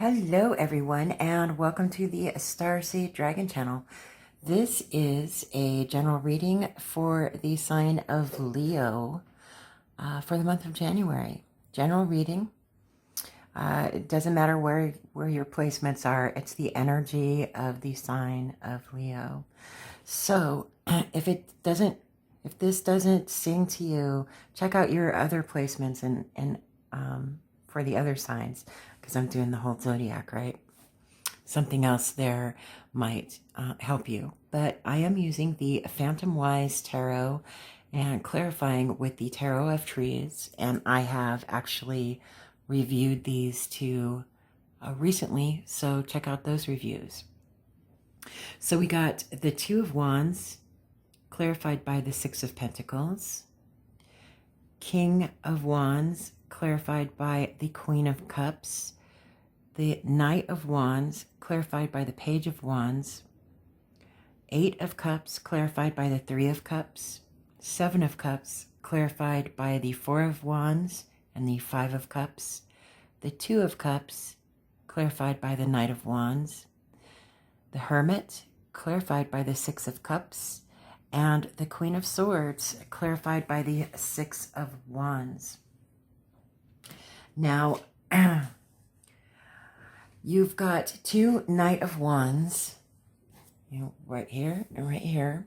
Hello everyone and welcome to the Starseed Dragon channel. This is a general reading for the sign of Leo for the month of January. General reading. It doesn't matter where your placements are. It's the energy of the sign of Leo. So if this doesn't sing to you, check out your other placements and for the other signs, because I'm doing the whole zodiac, right? Something else there might help you. But I am using the Phantom Wise Tarot and clarifying with the Tarot of Trees. And I have actually reviewed these two recently, so check out those reviews. So we got the Two of Wands clarified by the Six of Pentacles. King of Wands clarified by the Queen of Cups. The Knight of Wands clarified by the Page of Wands. Eight of Cups clarified by the Three of Cups. Seven of Cups clarified by the Four of Wands and the Five of Cups. The Two of Cups clarified by the Knight of Wands. The Hermit clarified by the Six of Cups. And the Queen of Swords clarified by the Six of Wands. Now, you've got two Knight of Wands, right here and right here.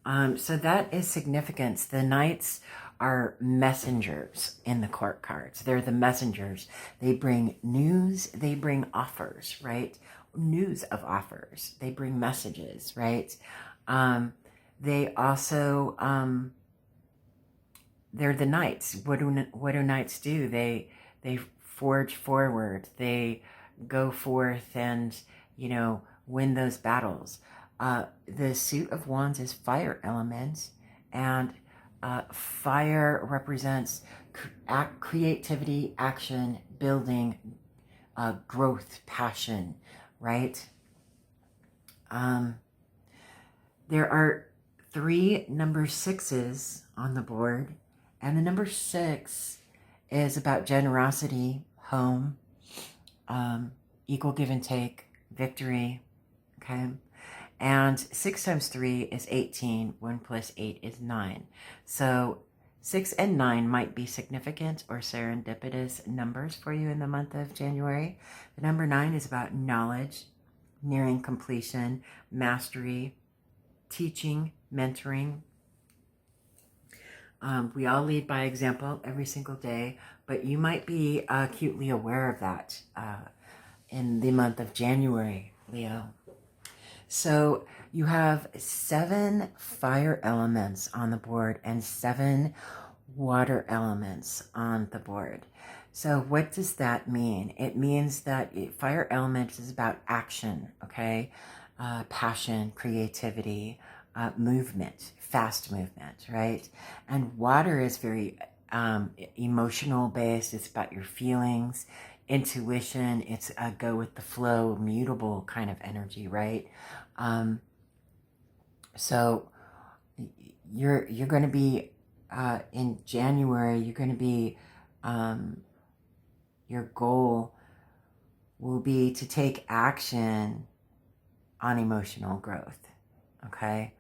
So that is significance. The Knights are messengers in the court cards. They're the messengers. They bring news. They bring offers, right? News of offers. They bring messages, right? They also, they're the knights. What do knights do? They forge forward. They go forth and, win those battles. The Suit of Wands is fire element, and fire represents creativity, action, building, growth, passion, right? There are three number sixes on the board, and the number 6 is about generosity, home, equal give and take, victory, okay? And 6 times 3 is 18. 1 plus 8 is 9. So 6 and 9 might be significant or serendipitous numbers for you in the month of January. The number 9 is about knowledge, nearing completion, mastery, teaching, mentoring. We all lead by example every single day, but you might be acutely aware of that in the month of January, Leo. So you have 7 fire elements on the board and 7 water elements on the board. So what does that mean? It means that fire element is about action, okay? Passion, creativity, movement, fast movement, right? And water is very emotional based. It's about your feelings, intuition. It's a go with the flow, mutable kind of energy, right? So you're going to be in January. You're going to be your goal will be to take action on emotional growth, okay?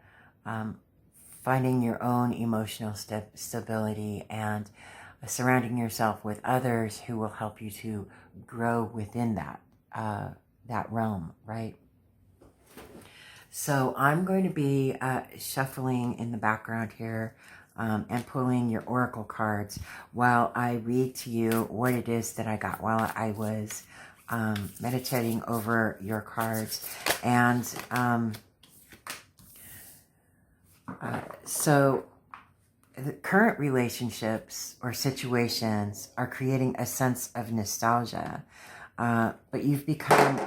Finding your own emotional stability and surrounding yourself with others who will help you to grow within that realm, right? So I'm going to be shuffling in the background here and pulling your oracle cards while I read to you what it is that I got while I was meditating over your cards. And so the current relationships or situations are creating a sense of nostalgia, but you've become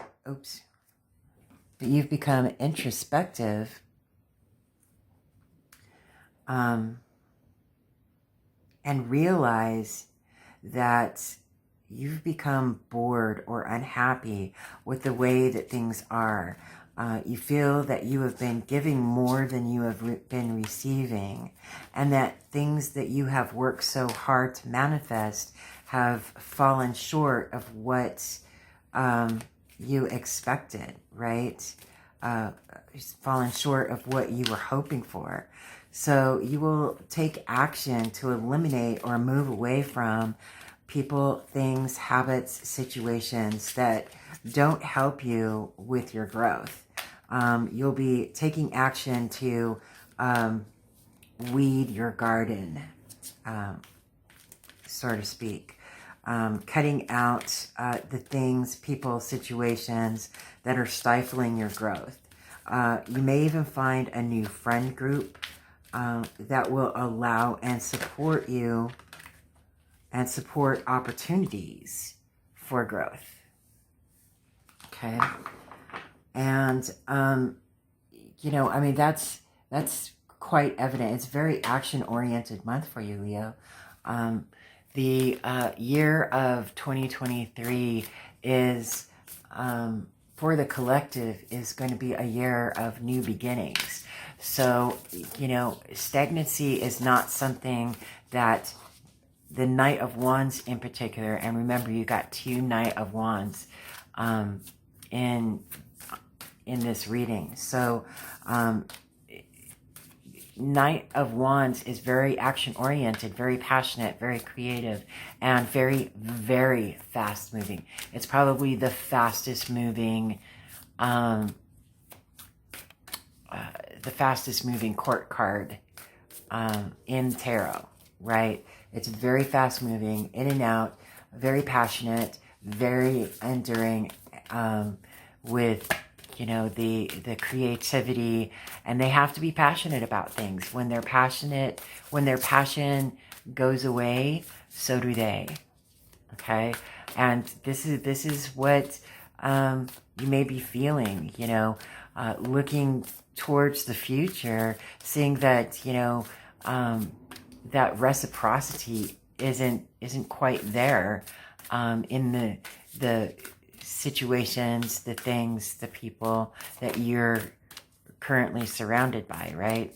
introspective and realize that you've become bored or unhappy with the way that things are. You feel that you have been giving more than you have been receiving, and that things that you have worked so hard to manifest have fallen short of what you expected, right? Fallen short of what you were hoping for. So you will take action to eliminate or move away from people, things, habits, situations that don't help you with your growth. You'll be taking action to weed your garden, so to speak. Cutting out the things, people, situations that are stifling your growth. You may even find a new friend group that will allow and support you and support opportunities for growth. Okay. And, you know, I mean, that's quite evident. It's a very action-oriented month for you, Leo. The year of 2023 is, for the collective, is going to be a year of new beginnings. So, you know, stagnancy is not something that the Knight of Wands in particular, and remember you got 2 Knight of Wands in this reading. So Knight of Wands is very action-oriented, very passionate, very creative, and very, very fast-moving. It's probably the fastest-moving court card in tarot, right? It's very fast-moving, in and out, very passionate, very enduring, with, you know, the creativity, and they have to be passionate about things. When they're passionate, when their passion goes away, so do they. Okay, and this is what you may be feeling. You know, looking towards the future, seeing that, you know, that reciprocity isn't quite there in the situations, the things, the people that you're currently surrounded by, right?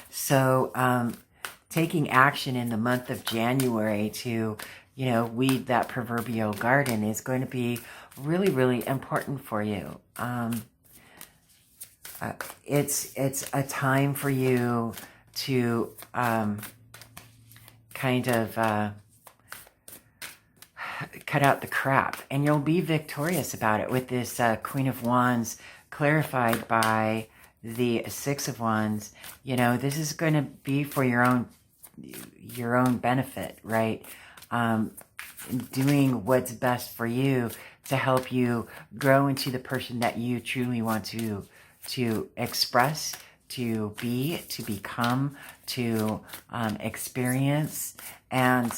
So taking action in the month of January to, you know, weed that proverbial garden is going to be really, really important for you. It's a time for you to kind of cut out the crap, and you'll be victorious about it with this Queen of Wands clarified by the Six of Wands. You know, this is going to be for your own benefit, right? Doing what's best for you to help you grow into the person that you truly want to express, to be, to become, to experience. And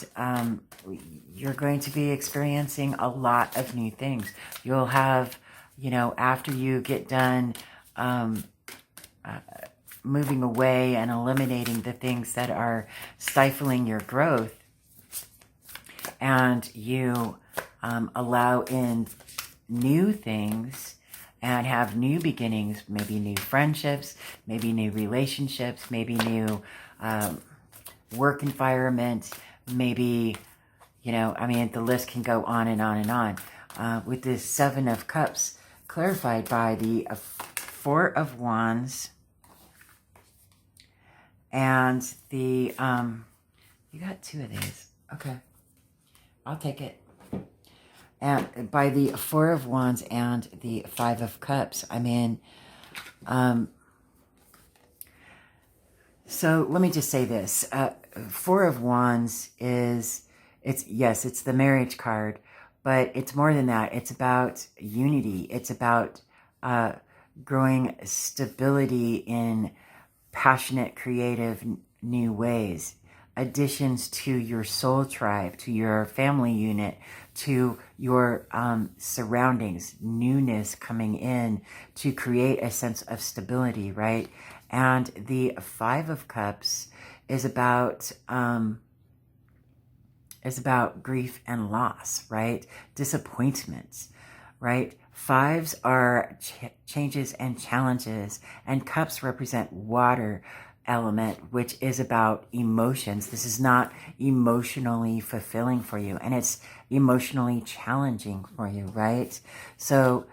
you're going to be experiencing a lot of new things. You'll have, you know, after you get done moving away and eliminating the things that are stifling your growth, and you allow in new things and have new beginnings, maybe new friendships, maybe new relationships, maybe new work environment, maybe, you know, I mean, the list can go on and on and on. With this Seven of Cups clarified by the Four of Wands and the, you got 2 of these. Okay. I'll take it. And by the Four of Wands and the Five of Cups, I mean, so let me just say this. Four of Wands is, it's the marriage card, but it's more than that. It's about unity. It's about growing stability in passionate, creative, new ways. Additions to your soul tribe, to your family unit, to your surroundings, newness coming in to create a sense of stability, right? And the Five of Cups is about grief and loss, right? Disappointments, right? Fives are changes and challenges, and cups represent water element, which is about emotions. This is not emotionally fulfilling for you, and it's emotionally challenging for you, right? So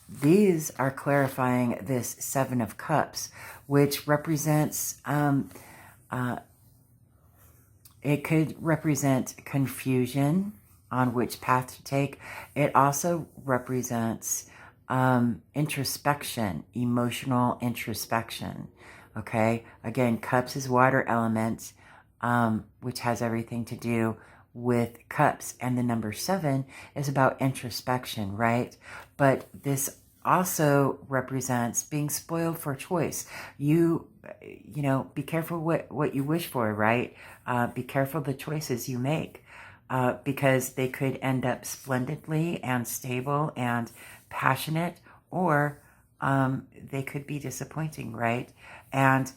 these are clarifying this Seven of Cups, which represents, it could represent confusion on which path to take. It also represents introspection, emotional introspection. Okay, again, cups is water element, which has everything to do with cups, and the number 7 is about introspection, right? But this also represents being spoiled for choice. You know, be careful what you wish for, right? Be careful the choices you make, because they could end up splendidly and stable and passionate, or they could be disappointing, right? And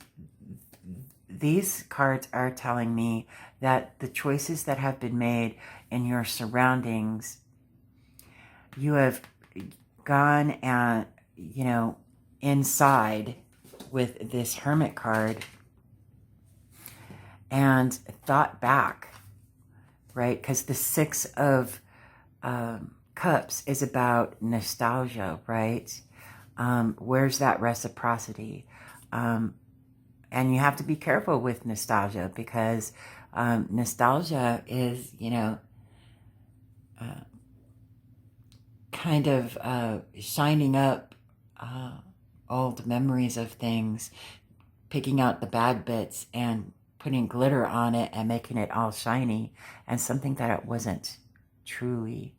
these cards are telling me that the choices that have been made in your surroundings, you have gone and, you know, inside with this Hermit card and thought back, right? Because the Six of Cups is about nostalgia, right? Where's that reciprocity? And you have to be careful with nostalgia, because nostalgia is, you know, kind of shining up old memories of things, picking out the bad bits and putting glitter on it and making it all shiny, and something that it wasn't truly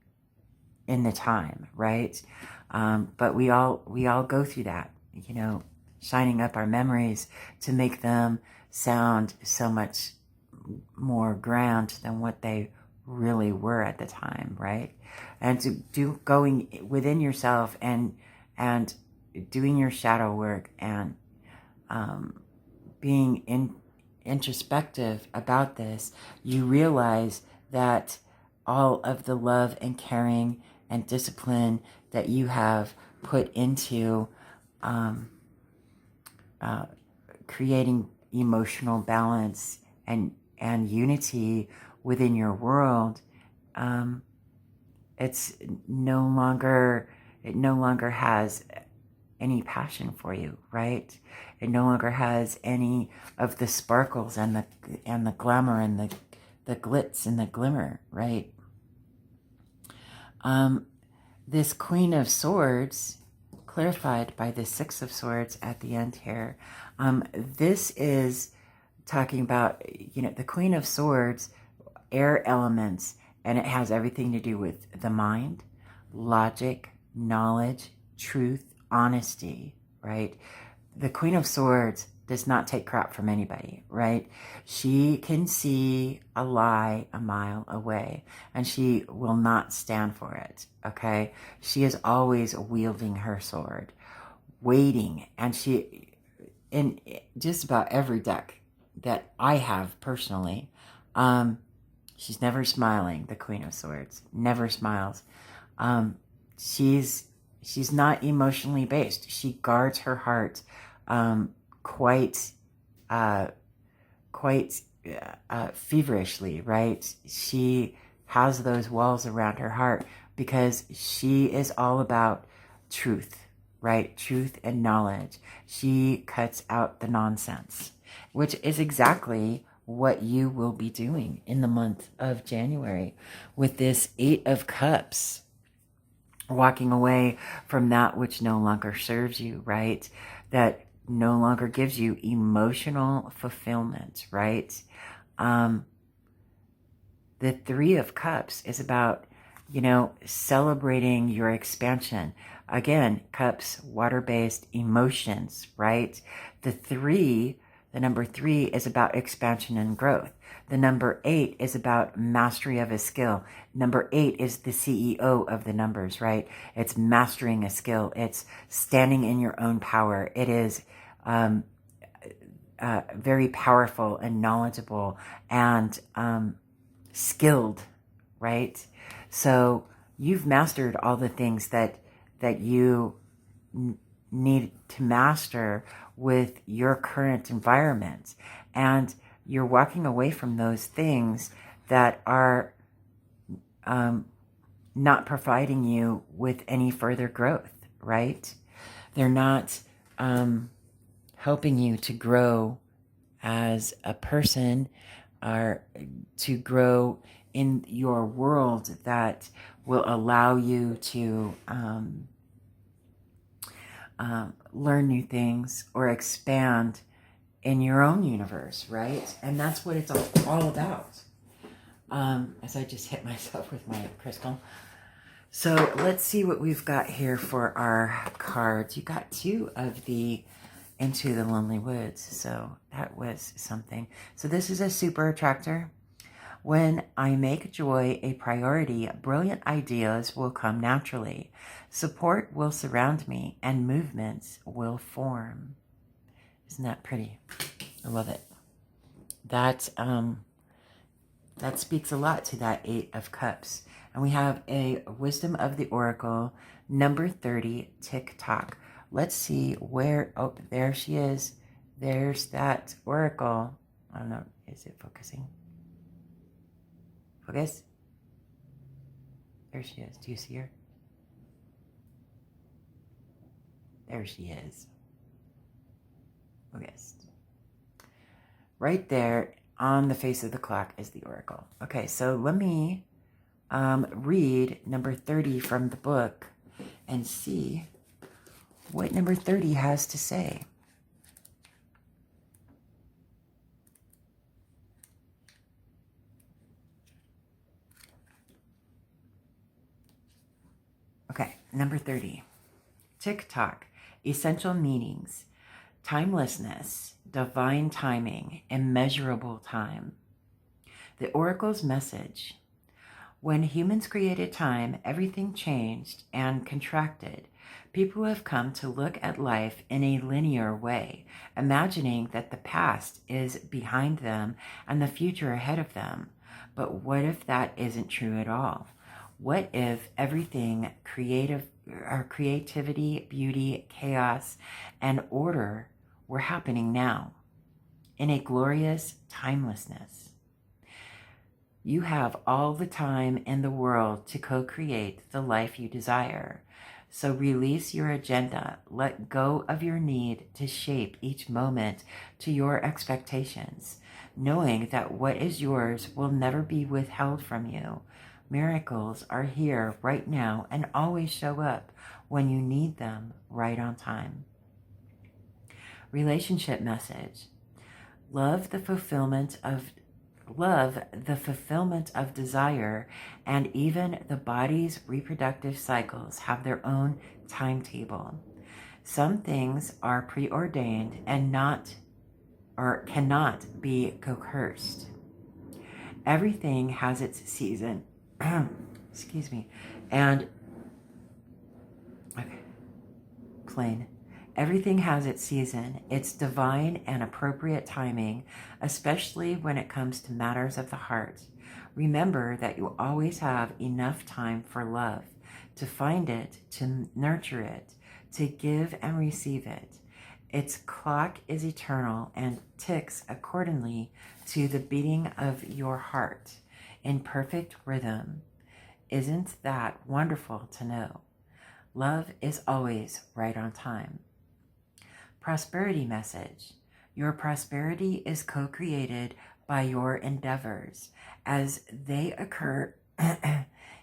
in the time, right? But we all go through that, you know, shining up our memories to make them sound so much more grand than what they really were at the time, right? And to do going within yourself and doing your shadow work and being introspective about this, you realize that all of the love and caring and discipline that you have put into creating emotional balance and unity within your world, it no longer has any passion for you, right? It no longer has any of the sparkles and the glamour and the glitz and the glimmer, right? This Queen of Swords, clarified by the Six of Swords at the end here, this is talking about, you know, the Queen of Swords, air elements, and it has everything to do with the mind, logic, knowledge, truth, honesty, right? The Queen of Swords does not take crap from anybody, right? She can see a lie a mile away, and she will not stand for it, okay? She is always wielding her sword, waiting, and she, in just about every deck that I have personally, she's never smiling, the Queen of Swords, never smiles. She's not emotionally based. She guards her heart quite feverishly, right? She has those walls around her heart because she is all about truth, right? Truth and knowledge. She cuts out the nonsense, which is exactly what you will be doing in the month of January with this Eight of Cups. Walking away from that which no longer serves you, right? That no longer gives you emotional fulfillment, right? The Three of Cups is about, you know, celebrating your expansion. Again, cups, water-based emotions, right? The number 3 is about expansion and growth. The number 8 is about mastery of a skill. Number 8 is the CEO of the numbers, right? It's mastering a skill. It's standing in your own power. It is very powerful and knowledgeable and skilled, right? So you've mastered all the things that you need to master with your current environment, and you're walking away from those things that are not providing you with any further growth, right? They're not helping you to grow as a person, or to grow in your world that will allow you to learn new things or expand in your own universe, right? And that's what it's all about. As I just hit myself with my crystal. So let's see what we've got here for our cards. You got 2 of the Into the Lonely Woods, so that was something. So this is a super attractor. When I make joy a priority, brilliant ideas will come naturally. Support will surround me, and movements will form. Isn't that pretty? I love it. That speaks a lot to that 8 of Cups. And we have a Wisdom of the Oracle, number 30, tick-tock. Let's see where, oh, there she is. There's that Oracle. I don't know, is it focusing? Focus? There she is. Do you see her? There she is. Focus. Right there on the face of the clock is the Oracle. Okay, so let me read number 30 from the book and see what number 30 has to say. Okay, number 30. Tick-tock, essential meanings, timelessness, divine timing, immeasurable time. The Oracle's message. When humans created time, everything changed and contracted. People have come to look at life in a linear way, imagining that the past is behind them and the future ahead of them. But what if that isn't true at all? What if everything creativity, beauty, chaos, and order were happening now in a glorious timelessness? You have all the time in the world to co-create the life you desire. So release your agenda. Let go of your need to shape each moment to your expectations, knowing that what is yours will never be withheld from you. Miracles are here right now and always show up when you need them, right on time. Relationship message. Love the fulfillment of desire, and even the body's reproductive cycles have their own timetable. Some things are preordained and cannot be coerced. Everything has its season. Excuse me. And okay, plain. Everything has its season, its divine and appropriate timing, especially when it comes to matters of the heart. Remember that you always have enough time for love, to find it, to nurture it, to give and receive it. Its clock is eternal and ticks accordingly to the beating of your heart in perfect rhythm. Isn't that wonderful to know? Love is always right on time. Prosperity message. Your prosperity is co-created by your endeavors as they occur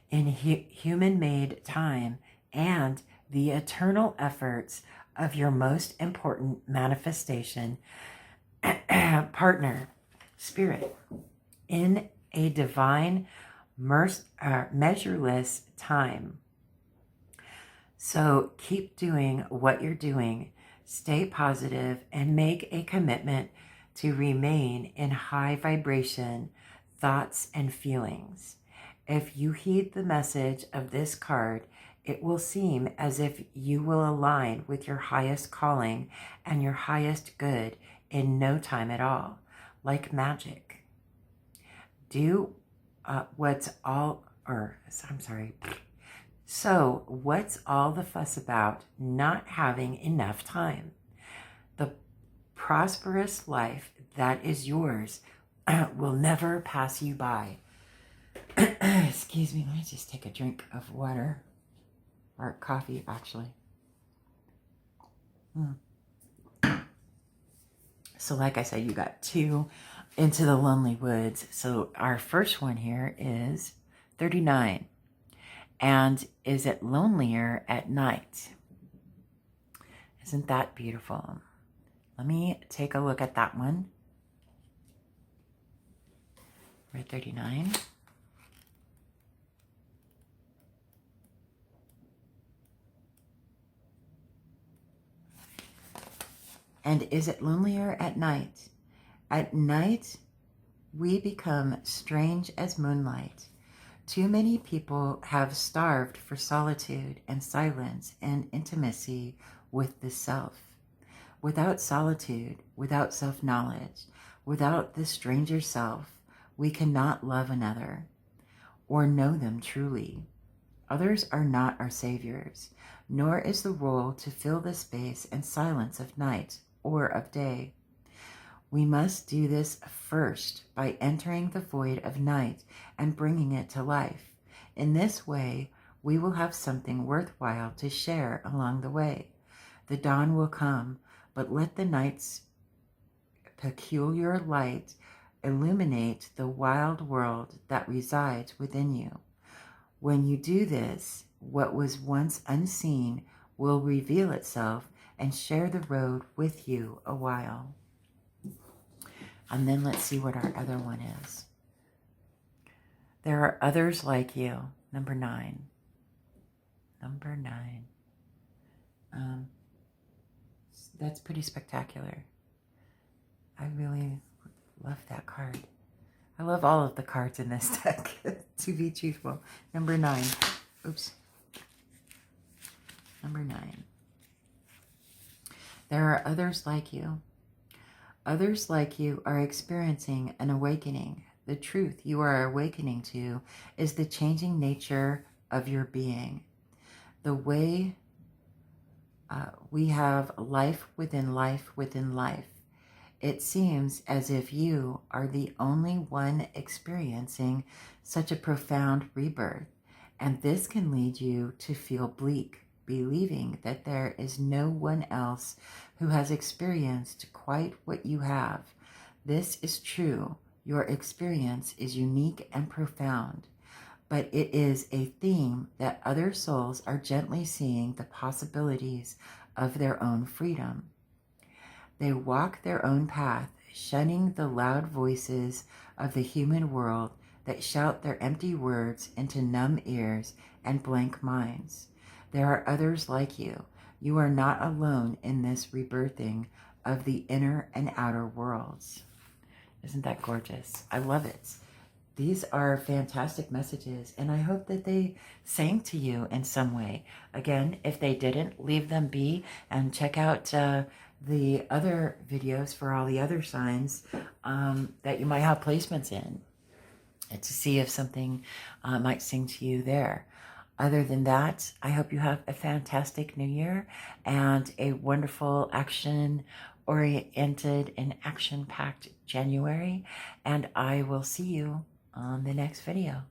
in human-made time and the eternal efforts of your most important manifestation partner, spirit, in a divine, measureless time. So keep doing what you're doing. Stay positive and make a commitment to remain in high vibration thoughts and feelings. If you heed the message of this card, it will seem as if you will align with your highest calling and your highest good in no time at all, like magic. Do So what's all the fuss about not having enough time? The prosperous life that is yours will never pass you by. Excuse me, let me just take a drink of water, or coffee actually. So like I said, you got 2 into the lonely woods. So our first one here is 39. And is it lonelier at night? Isn't that beautiful? Let me take a look at that one. We're at 39. And is it lonelier at night? At night, we become strange as moonlight. Too many people have starved for solitude and silence and intimacy with the self. Without solitude, without self-knowledge, without the stranger self, we cannot love another or know them truly. Others are not our saviors, nor is the role to fill the space and silence of night or of day. We must do this first by entering the void of night and bringing it to life. In this way, we will have something worthwhile to share along the way. The dawn will come, but let the night's peculiar light illuminate the wild world that resides within you. When you do this, what was once unseen will reveal itself and share the road with you a while. And then let's see what our other one is. There are others like you. Number 9. Number 9. That's pretty spectacular. I really love that card. I love all of the cards in this deck, to be truthful. Number 9. Oops. Number 9. There are others like you. Others like you are experiencing an awakening. The truth you are awakening to is the changing nature of your being. The way we have life within life within life. It seems as if you are the only one experiencing such a profound rebirth, and this can lead you to feel bleak, believing that there is no one else who has experienced quite what you have. This is true. Your experience is unique and profound, but it is a theme that other souls are gently seeing the possibilities of their own freedom. They walk their own path, shunning the loud voices of the human world that shout their empty words into numb ears and blank minds. There are others like you. You are not alone in this rebirthing of the inner and outer worlds. Isn't that gorgeous? I love it. These are fantastic messages, and I hope that they sang to you in some way. Again, if they didn't, leave them be and check out the other videos for all the other signs that you might have placements in, and to see if something might sing to you there. Other than that, I hope you have a fantastic new year and a wonderful action-oriented and action-packed January, and I will see you on the next video.